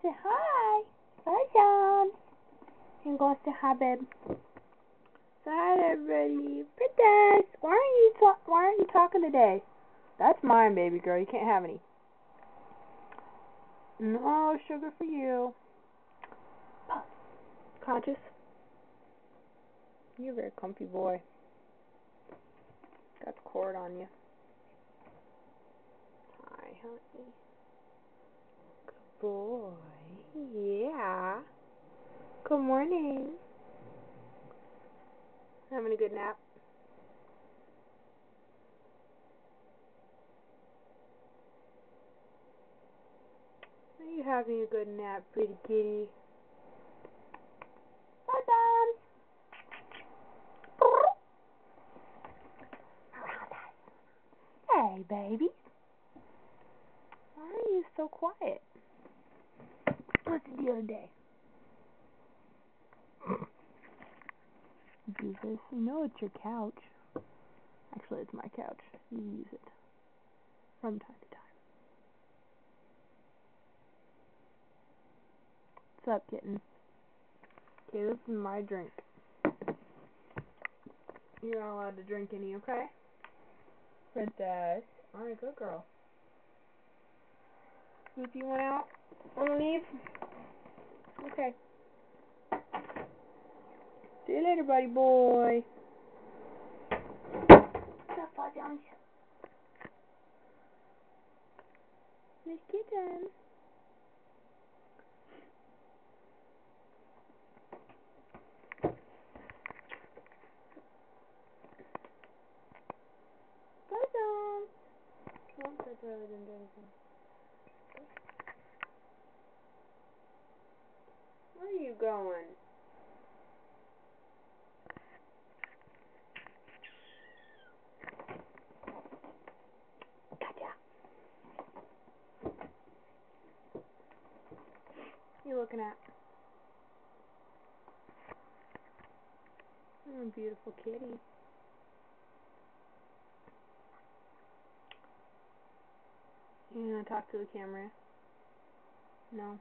Say hi. Hi, John. You go say hi, babe. Say hi to everybody. Princess, why aren't you talking today? That's mine, baby girl. You can't have any. No sugar for you. Conscious. You're a very comfy boy. Got the cord on you. Hi, honey. Good boy. Yeah. Good morning. Having a good nap? Are you having a good nap, pretty kitty? Hi, Dom. Hey, baby. Why are you so quiet? What's the other day? Jesus, you know it's your couch. Actually, it's my couch. You use it from time to time. What's up, kitten? Okay, this is my drink. You're not allowed to drink any, okay? Princess. Alright, good girl. Goofy went out on the leave? Okay. See you later, buddy boy. What's up, Fuzzy? Miss Kitten. Fuzzy. Don't touch her, I didn't do anything. Where are you going? Gotcha. What are you looking at? Oh, beautiful kitty. You gonna talk to the camera? No.